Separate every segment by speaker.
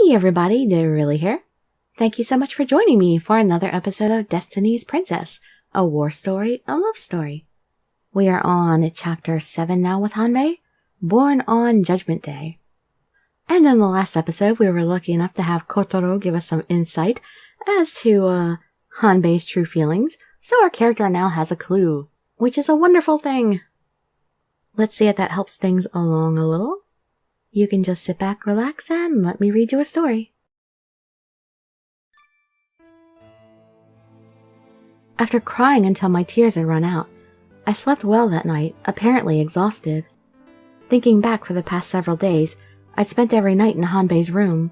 Speaker 1: Hey everybody, Dirili here. Thank you so much for joining me for another episode of Destiny's Princess, a war story, a love story. We are on chapter 7 now with Hanbei, born on Judgment Day. And in the last episode, we were lucky enough to have Kotaro give us some insight as to Hanbei's true feelings, so our character now has a clue, which is a wonderful thing. Let's see if that helps things along a little. You can just sit back, relax, and let me read you a story. After crying until my tears had run out, I slept well that night, apparently exhausted. Thinking back for the past several days, I'd spent every night in Hanbei's room.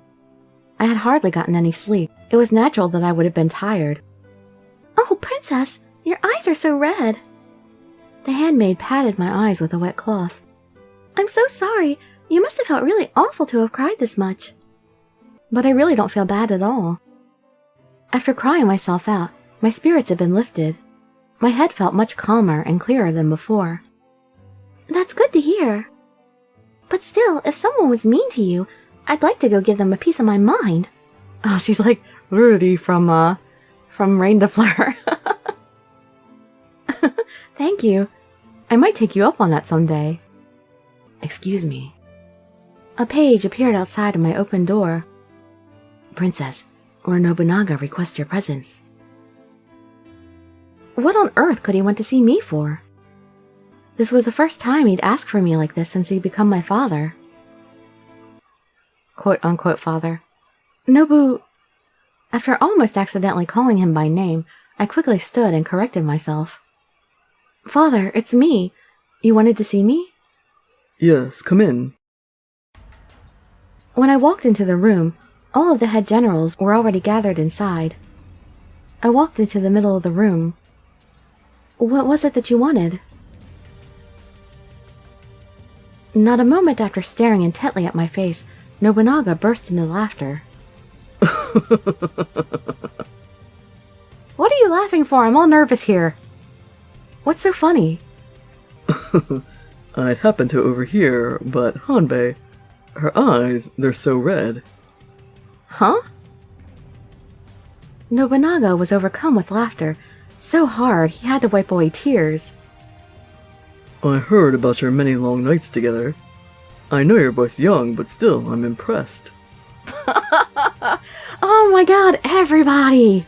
Speaker 1: I had hardly gotten any sleep. It was natural that I would have been tired. "Oh, Princess, your eyes are so red." The handmaid patted my eyes with a wet cloth. "I'm so sorry. You must have felt really awful to have cried this much." But I really don't feel bad at all. After crying myself out, my spirits had been lifted. My head felt much calmer and clearer than before. "That's good to hear. But still, if someone was mean to you, I'd like to go give them a piece of my mind." Oh, she's like Rudy from Rain to Fleur. Thank you. I might take you up on that someday. Excuse me. A page appeared outside of my open door. "Princess, Lord Nobunaga requests your presence." What on earth could he want to see me for? This was the first time he'd asked for me like this since he'd become my father. Quote-unquote father. Nobu... After almost accidentally calling him by name, I quickly stood and corrected myself. "Father, it's me. You wanted to see me?"
Speaker 2: "Yes, come in."
Speaker 1: When I walked into the room, all of the head generals were already gathered inside. I walked into the middle of the room. "What was it that you wanted?" Not a moment after staring intently at my face, Nobunaga burst into laughter. "What are you laughing for? I'm all nervous here." "What's so funny?"
Speaker 2: "I'd happen to overhear, but Hanbei, her eyes, they're so red."
Speaker 1: "Huh?" Nobunaga was overcome with laughter, so hard he had to wipe away tears.
Speaker 2: "I heard about your many long nights together. I know you're both young, but still, I'm impressed."
Speaker 1: Oh my god, everybody!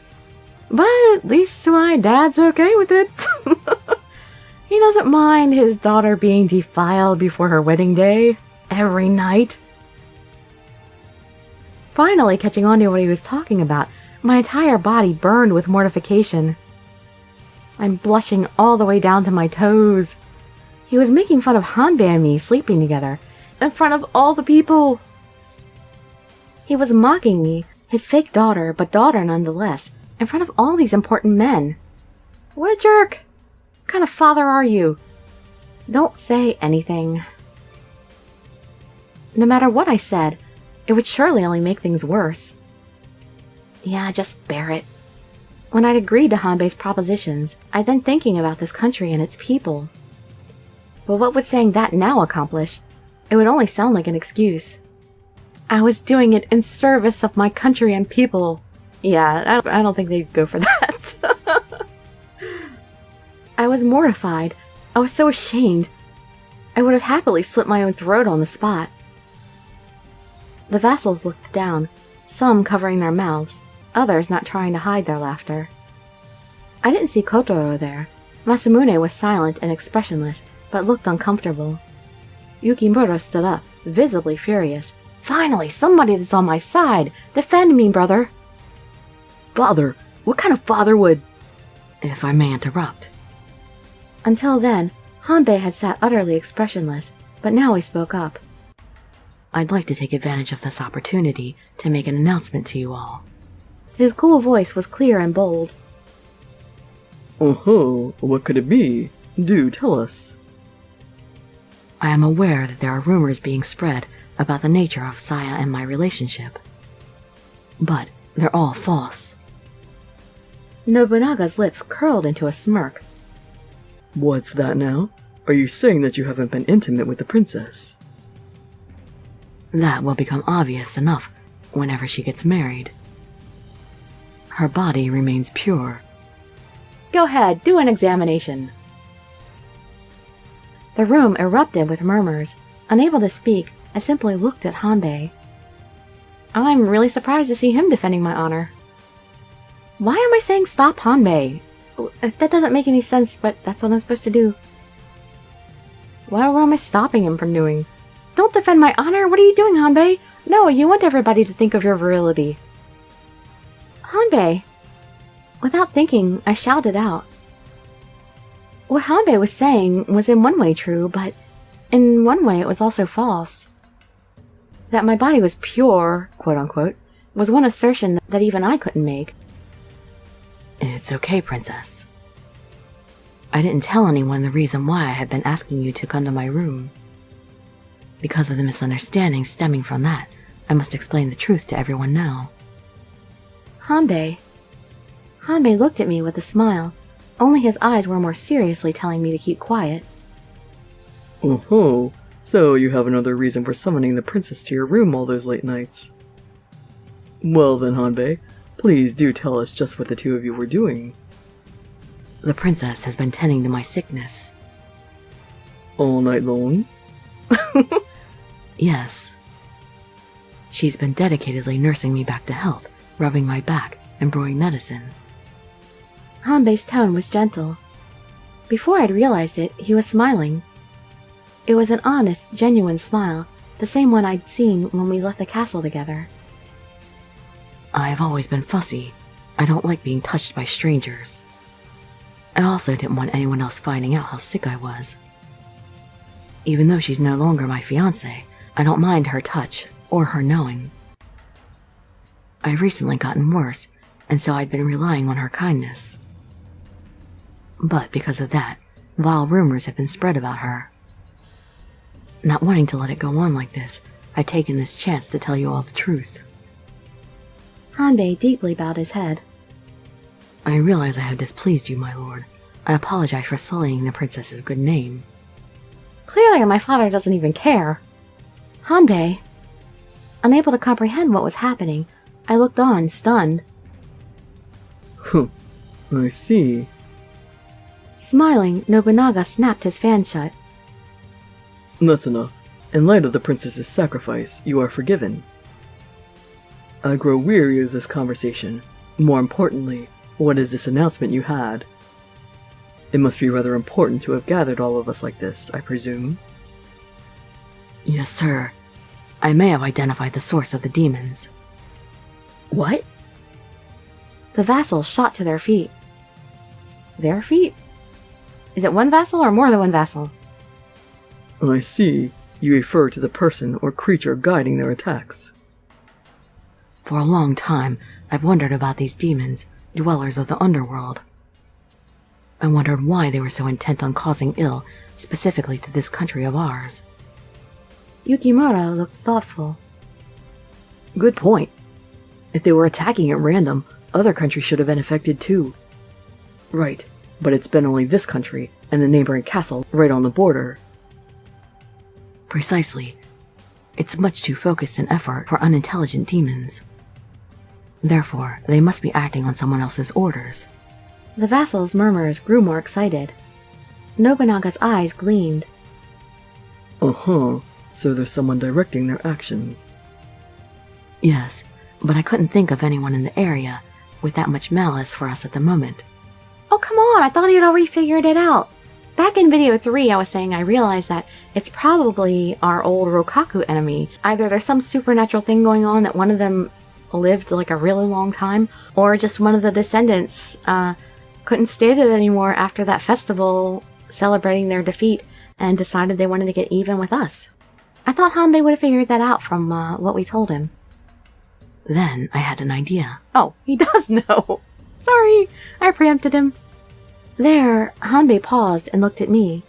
Speaker 1: But at least my dad's okay with it. He doesn't mind his daughter being defiled before her wedding day, every night. Finally catching on to what he was talking about, my entire body burned with mortification. I'm blushing all the way down to my toes. He was making fun of Hanbei and me sleeping together, in front of all the people. He was mocking me, his fake daughter, but daughter nonetheless, in front of all these important men. What a jerk! What kind of father are you? Don't say anything. No matter what I said, it would surely only make things worse. Yeah, just bear it. When I'd agreed to Hanbei's propositions, I'd been thinking about this country and its people. But what would saying that now accomplish? It would only sound like an excuse. I was doing it in service of my country and people. Yeah, I don't think they'd go for that. I was mortified. I was so ashamed. I would have happily slit my own throat on the spot. The vassals looked down, some covering their mouths, others not trying to hide their laughter. I didn't see Kotaro there. Masamune was silent and expressionless, but looked uncomfortable. Yukimura stood up, visibly furious. "Finally, somebody that's on my side! Defend me, brother!"
Speaker 2: "Father? What kind of father would—"
Speaker 1: If I may interrupt. Until then, Hanbei had sat utterly expressionless, but now he spoke up. "I'd like to take advantage of this opportunity to make an announcement to you all." His cool voice was clear and bold.
Speaker 2: "Oh-ho, what could it be? Do tell us."
Speaker 1: "I am aware that there are rumors being spread about the nature of Saya and my relationship. But they're all false." Nobunaga's lips curled into a smirk.
Speaker 2: "What's that now? Are you saying that you haven't been intimate with the princess?"
Speaker 1: That will become obvious enough whenever she gets married, her body remains pure. Go ahead, do an examination. The room erupted with murmurs. Unable to speak, I simply looked at Hanbei. I'm really surprised to see him defending my honor. Why am I saying stop Hanbei? That doesn't make any sense, but that's what I'm supposed to do. What am I stopping him from doing? Don't defend my honor! What are you doing, Hanbei? No, you want everybody to think of your virility. Hanbei! Without thinking, I shouted out. What Hanbei was saying was in one way true, but in one way it was also false. That my body was pure, quote-unquote, was one assertion that even I couldn't make. It's okay, Princess. I didn't tell anyone the reason why I had been asking you to come to my room. Because of the misunderstanding stemming from that, I must explain the truth to everyone now. Hanbei. Hanbei looked at me with a smile. Only his eyes were more seriously telling me to keep quiet.
Speaker 2: Oh, so you have another reason for summoning the princess to your room all those late nights. Well then, Hanbei, please do tell us just what the two of you were doing. The princess has been tending to my sickness. All night long? Yes. She's been dedicatedly nursing me back to health, rubbing my back, and brewing medicine. Hanbei's tone was gentle. Before I'd realized it, he was smiling. It was an honest, genuine smile, the same one I'd seen when we left the castle together. I've always been fussy. I don't like being touched by strangers. I also didn't want anyone else finding out how sick I was. Even though she's no longer my fiancé, I don't mind her touch or her knowing. I've recently gotten worse, and so I'd been relying on her kindness. But because of that, vile rumors have been spread about her. Not wanting to let it go on like this, I've taken this chance to tell you all the truth. Hanbei deeply bowed his head. I realize I have displeased you, my lord. I apologize for sullying the princess's good name. Clearly my father doesn't even care. Hanbei. Unable to comprehend what was happening, I looked on, stunned. I see. Smiling, Nobunaga snapped his fan shut. That's enough. In light of the princess's sacrifice, you are forgiven. I grow weary of this conversation. More importantly, what is this announcement you had? It must be rather important to have gathered all of us like this, I presume. Yes, sir. I may have identified the source of the demons. What? The vassals shot to their feet. Their feet? Is it one vassal or more than one vassal? I see. You refer to the person or creature guiding their attacks. For a long time, I've wondered about these demons, dwellers of the underworld. I wondered why they were so intent on causing ill, specifically to this country of ours. Yukimura looked thoughtful. Good point. If they were attacking at random, other countries should have been affected too. Right, but it's been only this country, and the neighboring castle right on the border. Precisely. It's much too focused an effort for unintelligent demons. Therefore, they must be acting on someone else's orders. The vassals' murmurs grew more excited. Nobunaga's eyes gleamed. So there's someone directing their actions. Yes, but I couldn't think of anyone in the area with that much malice for us at the moment. Oh, come on, I thought he had already figured it out. Back in video 3, I was saying I realized that it's probably our old Rokaku enemy. Either there's some supernatural thing going on that one of them lived like a really long time, or just one of the descendants couldn't stand it anymore after that festival celebrating their defeat and decided they wanted to get even with us. I thought Hanbei would have figured that out from what we told him. Then I had an idea. Oh, he does know. Sorry, I preempted him. There, Hanbei paused and looked at me.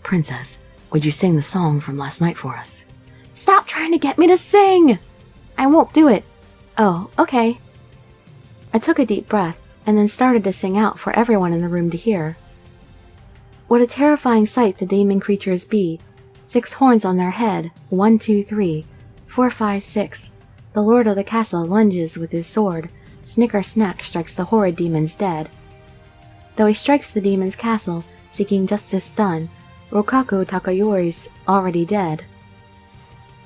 Speaker 2: Princess, would you sing the song from last night for us? Stop trying to get me to sing! I won't do it. Oh, okay. I took a deep breath and then started to sing out for everyone in the room to hear. What a terrifying sight the demon creatures be. 6 horns on their head, 1, 2, 3, 4, 5, 6.
Speaker 1: The lord of the castle lunges with his sword. Snicker-snack strikes the horrid demons dead. Though he strikes the demon's castle, seeking justice done, Rokaku Takayori's already dead.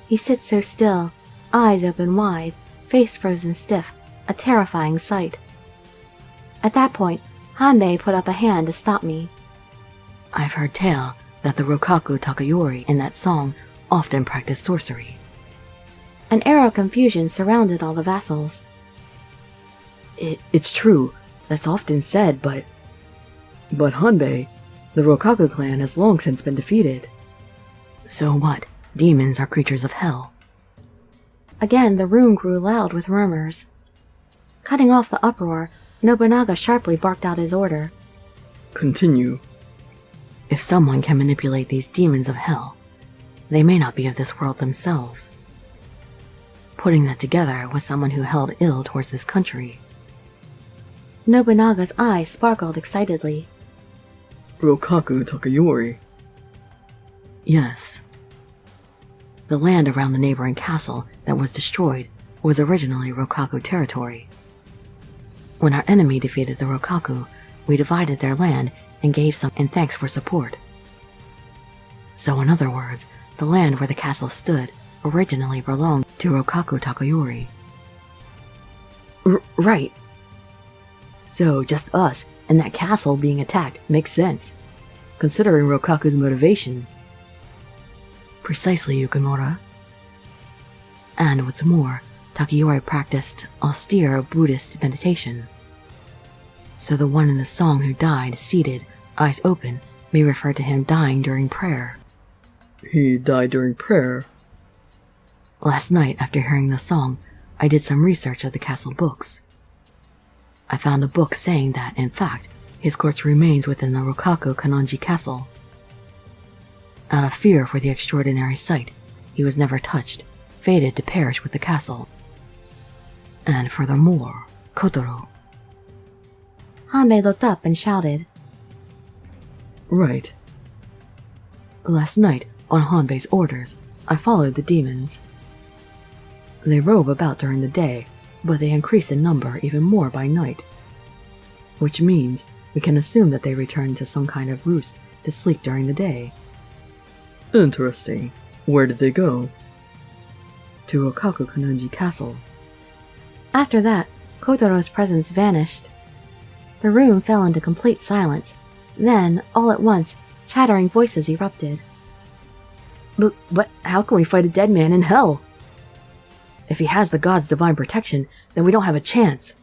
Speaker 1: He sits so still, eyes open wide, face frozen stiff, a terrifying sight. At that point, Hanbei put up a hand to stop me.
Speaker 2: I've heard tale that the Rokaku Takayori in that song often practice sorcery.
Speaker 1: An air of confusion surrounded all the vassals.
Speaker 2: It's true, that's often said, but Hanbei, the Rokaku clan has long since been defeated. So what? Demons are creatures of hell.
Speaker 1: Again, the room grew loud with murmurs. Cutting off the uproar, Nobunaga sharply barked out his order.
Speaker 2: Continue. If someone can manipulate these demons of hell, they may not be of this world themselves. Putting that together with someone who held ill towards this country.
Speaker 1: Nobunaga's eyes sparkled excitedly.
Speaker 2: Rokaku Takayori. Yes. The land around the neighboring castle that was destroyed was originally Rokaku territory. When our enemy defeated the Rokaku, we divided their land and gave some in thanks for support. So in other words, the land where the castle stood originally belonged to Rokaku Takayori. Right. So just us and that castle being attacked makes sense, considering Rokaku's motivation. Precisely, Yukimura. And what's more, Takayori practiced austere Buddhist meditation. So the one in the song who died seated, eyes open, may refer to him dying during prayer. He died during prayer? Last night, after hearing the song, I did some research of the castle books. I found a book saying that, in fact, his corpse remains within the Rokaku Kanonji castle. Out of fear for the extraordinary sight, he was never touched, fated to perish with the castle. And furthermore, Kotaro.
Speaker 1: Hanbei looked up and shouted.
Speaker 2: Right. Last night, on Hanbei's orders, I followed the demons. They rove about during the day, but they increase in number even more by night. Which means we can assume that they return to some kind of roost to sleep during the day. Interesting. Where did they go? To Rokaku Kanonji Castle.
Speaker 1: After that, Kotaro's presence vanished. The room fell into complete silence. Then, all at once, chattering voices erupted. But how can we fight a dead man in hell? If he has the god's divine protection, then we don't have a chance.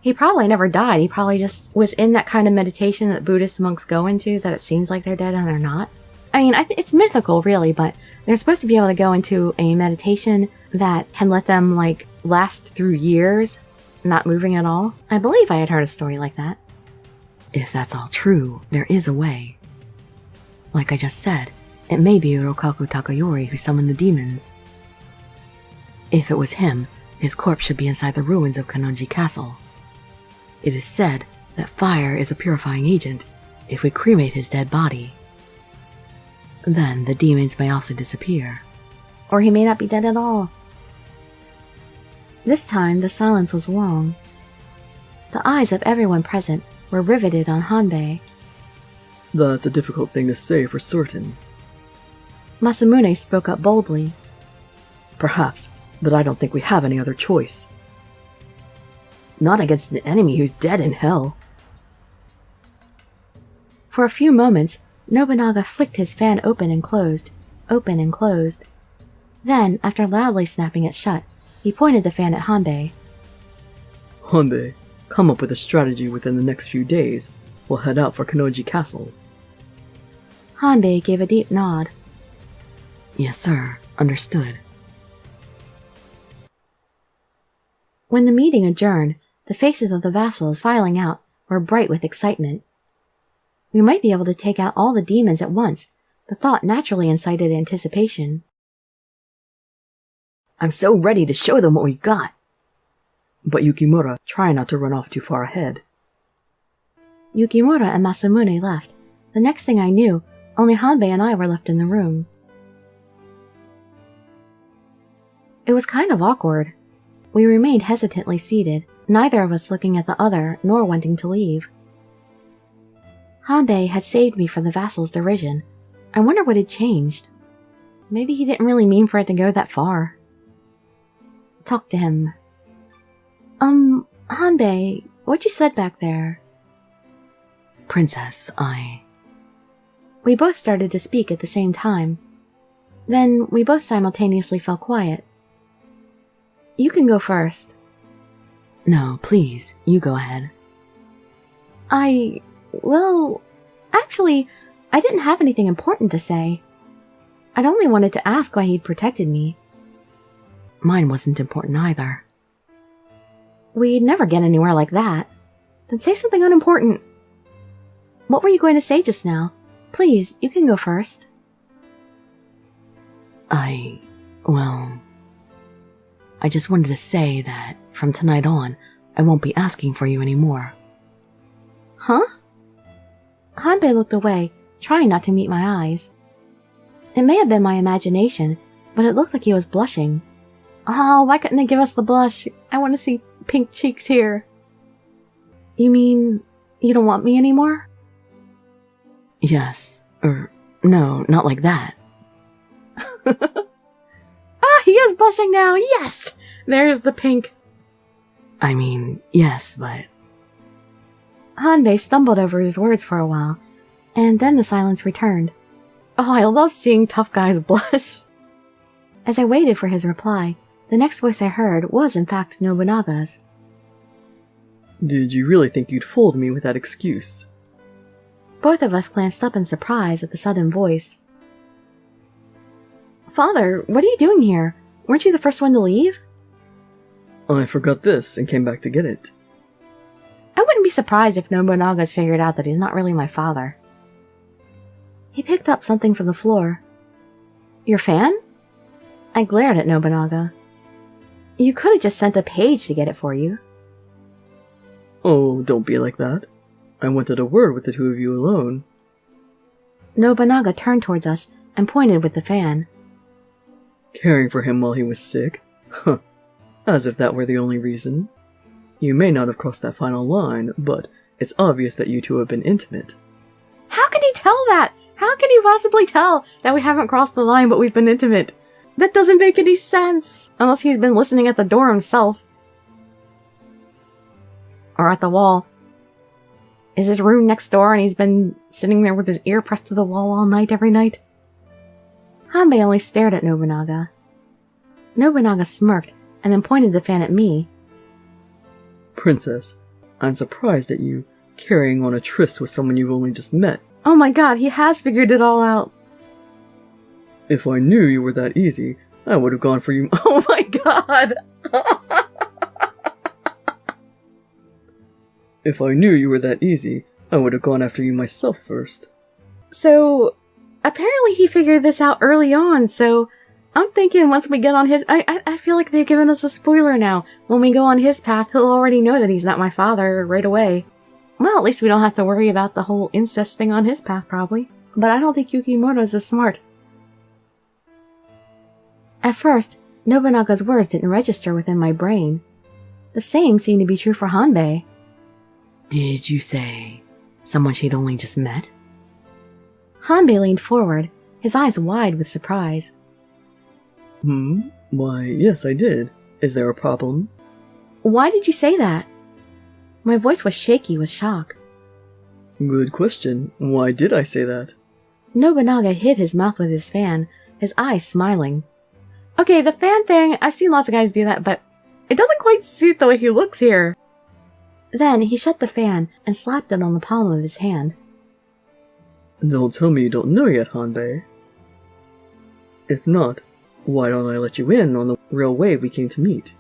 Speaker 1: He probably never died. He probably just was in that kind of meditation that Buddhist monks go into, that it seems like they're dead and they're not. I mean, it's mythical, really, but they're supposed to be able to go into a meditation that can let them, last through years, not moving at all. I believe I had heard a story like that.
Speaker 2: If that's all true, there is a way. Like I just said, it may be Rokaku Takayori who summoned the demons. If it was him, his corpse should be inside the ruins of Kanonji Castle. It is said that fire is a purifying agent if we cremate his dead body. Then the demons may also disappear.
Speaker 1: Or he may not be dead at all. This time the silence was long. The eyes of everyone present were riveted on Hanbei.
Speaker 2: That's a difficult thing to say for certain.
Speaker 1: Masamune spoke up boldly.
Speaker 2: Perhaps, but I don't think we have any other choice. Not against an enemy who's dead in hell.
Speaker 1: For a few moments, Nobunaga flicked his fan open and closed. Then, after loudly snapping it shut, he pointed the fan at Hanbei.
Speaker 2: Hanbei, come up with a strategy within the next few days. We'll head out for Kanonji Castle.
Speaker 1: Hanbei gave a deep nod.
Speaker 2: Yes, sir. Understood.
Speaker 1: When the meeting adjourned, the faces of the vassals filing out were bright with excitement. We might be able to take out all the demons at once. The thought naturally incited anticipation.
Speaker 2: I'm so ready to show them what we got. But Yukimura, try not to run off too far ahead.
Speaker 1: Yukimura and Masamune left. The next thing I knew, only Hanbei and I were left in the room. It was kind of awkward. We remained hesitantly seated, neither of us looking at the other nor wanting to leave. Hanbei had saved me from the vassal's derision. I wonder what had changed. Maybe he didn't really mean for it to go that far. Talk to him. Hanbei, what you said back there?
Speaker 2: Princess,
Speaker 1: We both started to speak at the same time. Then we both simultaneously fell quiet. You can go first.
Speaker 2: No, please, you go ahead.
Speaker 1: Well, actually, I didn't have anything important to say. I'd only wanted to ask why he'd protected me.
Speaker 2: Mine wasn't important either.
Speaker 1: We'd never get anywhere like that. Then say something unimportant. What were you going to say just now? Please, you can go first.
Speaker 2: I just wanted to say that from tonight on, I won't be asking for you anymore.
Speaker 1: Huh? Hanbei looked away, trying not to meet my eyes. It may have been my imagination, but it looked like he was blushing. Oh, why couldn't they give us the blush? I want to see pink cheeks here. You mean, you don't want me anymore?
Speaker 2: Yes, no, not like that.
Speaker 1: He is blushing now, yes! There's the pink.
Speaker 2: I mean, yes, but...
Speaker 1: Hanbei stumbled over his words for a while, and then the silence returned. Oh, I love seeing tough guys blush. As I waited for his reply, the next voice I heard was in fact Nobunaga's.
Speaker 2: Did you really think you'd fooled me with that excuse?
Speaker 1: Both of us glanced up in surprise at the sudden voice. Father, what are you doing here? Weren't you the first one to leave?
Speaker 2: I forgot this and came back to get it.
Speaker 1: I wouldn't be surprised if Nobunaga's figured out that he's not really my father. He picked up something from the floor. Your fan? I glared at Nobunaga. You could have just sent a page to get it for you.
Speaker 2: Oh, don't be like that. I wanted a word with the two of you alone.
Speaker 1: Nobunaga turned towards us and pointed with the fan.
Speaker 2: Caring for him while he was sick? Huh. As if that were the only reason. You may not have crossed that final line, but it's obvious that you two have been intimate.
Speaker 1: How can he tell that? How can he possibly tell that we haven't crossed the line but we've been intimate? That doesn't make any sense, unless he's been listening at the door himself. Or at the wall. Is his room next door and he's been sitting there with his ear pressed to the wall all night every night? Hanbei only stared at Nobunaga. Nobunaga smirked and then pointed the fan at me.
Speaker 2: Princess, I'm surprised at you carrying on a tryst with someone you've only just met.
Speaker 1: Oh my god, he has figured it all out.
Speaker 2: If I knew you were that easy, I would have gone for you.
Speaker 1: Oh my god!
Speaker 2: If I knew you were that easy, I would have gone after you myself first.
Speaker 1: So, apparently he figured this out early on, so I'm thinking once we get on his... I feel like they've given us a spoiler now. When we go on his path, he'll already know that he's not my father right away. Well, at least we don't have to worry about the whole incest thing on his path, probably. But I don't think Yukimoto's as smart. At first, Nobunaga's words didn't register within my brain. The same seemed to be true for Hanbei.
Speaker 2: Did you say someone she'd only just met?
Speaker 1: Hanbei leaned forward, his eyes wide with surprise.
Speaker 2: Why, yes, I did. Is there a problem?
Speaker 1: Why did you say that? My voice was shaky with shock.
Speaker 2: Good question. Why did I say that?
Speaker 1: Nobunaga hid his mouth with his fan, his eyes smiling. Okay, the fan thing, I've seen lots of guys do that, but it doesn't quite suit the way he looks here. Then he shut the fan and slapped it on the palm of his hand.
Speaker 2: Don't tell me you don't know yet, Hanbei. If not, why don't I let you in on the real way we came to meet?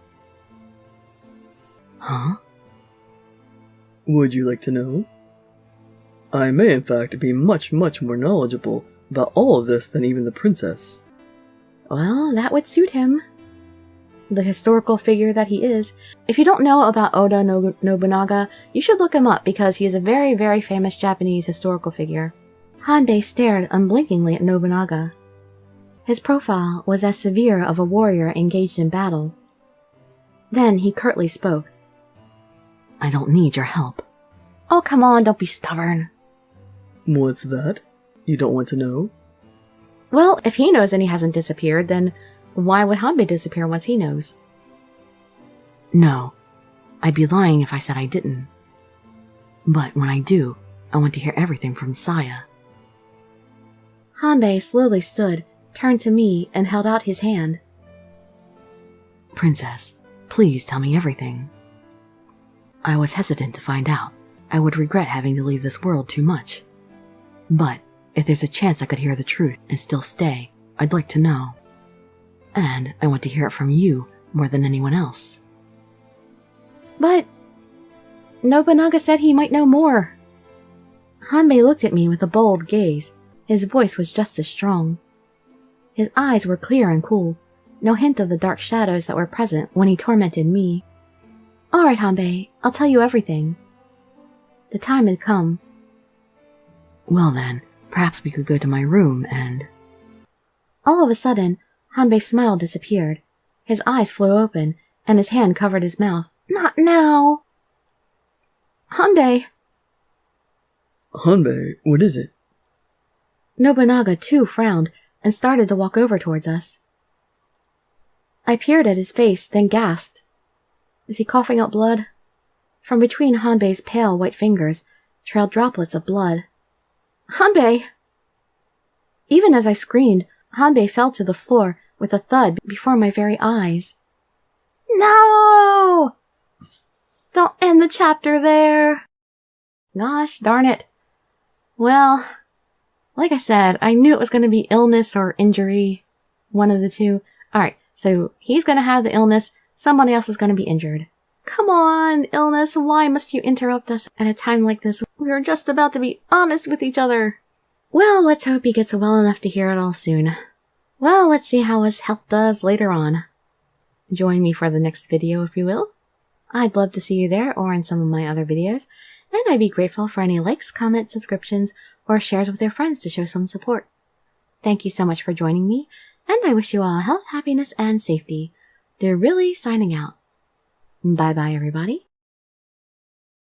Speaker 1: Huh?
Speaker 2: Would you like to know? I may in fact be much more knowledgeable about all of this than even the princess.
Speaker 1: Well, that would suit him. The historical figure that he is. If you don't know about Oda Nobunaga, you should look him up because he is a very famous Japanese historical figure. Hanbei stared unblinkingly at Nobunaga. His profile was as severe of a warrior engaged in battle. Then he curtly spoke.
Speaker 2: I don't need your help.
Speaker 1: Oh, come on, don't be stubborn.
Speaker 2: What's that? You don't want to know?
Speaker 1: Well, if he knows and he hasn't disappeared, then why would Hanbei disappear once he knows?
Speaker 2: No, I'd be lying if I said I didn't. But when I do, I want to hear everything from Saya.
Speaker 1: Hanbei slowly stood, turned to me, and held out his hand.
Speaker 2: Princess, please tell me everything. I was hesitant to find out. I would regret having to leave this world too much. But if there's a chance I could hear the truth and still stay, I'd like to know. And I want to hear it from you more than anyone else.
Speaker 1: But Nobunaga said he might know more. Hanbei looked at me with a bold gaze. His voice was just as strong. His eyes were clear and cool, no hint of the dark shadows that were present when he tormented me. All right, Hanbei, I'll tell you everything. The time had come.
Speaker 2: Well then, perhaps we could go to my room and...
Speaker 1: All of a sudden, Hanbei's smile disappeared. His eyes flew open, and his hand covered his mouth. Not now! Hanbei!
Speaker 2: Hanbei, what is it?
Speaker 1: Nobunaga too frowned and started to walk over towards us. I peered at his face, then gasped. Is he coughing out blood? From between Hanbei's pale white fingers trailed droplets of blood. Hanbei! Even as I screamed, Hanbei fell to the floor with a thud before my very eyes. No! Don't end the chapter there! Gosh darn it. Well, like I said, I knew it was going to be illness or injury. One of the two. Alright, so he's going to have the illness, somebody else is going to be injured. Come on, illness, why must you interrupt us at a time like this? We were just about to be honest with each other. Well, let's hope he gets well enough to hear it all soon. Well, let's see how his health does later on. Join me for the next video, if you will. I'd love to see you there or in some of my other videos, and I'd be grateful for any likes, comments, subscriptions, or shares with your friends to show some support. Thank you so much for joining me, and I wish you all health, happiness, and safety. Dirili signing out. Bye-bye, everybody.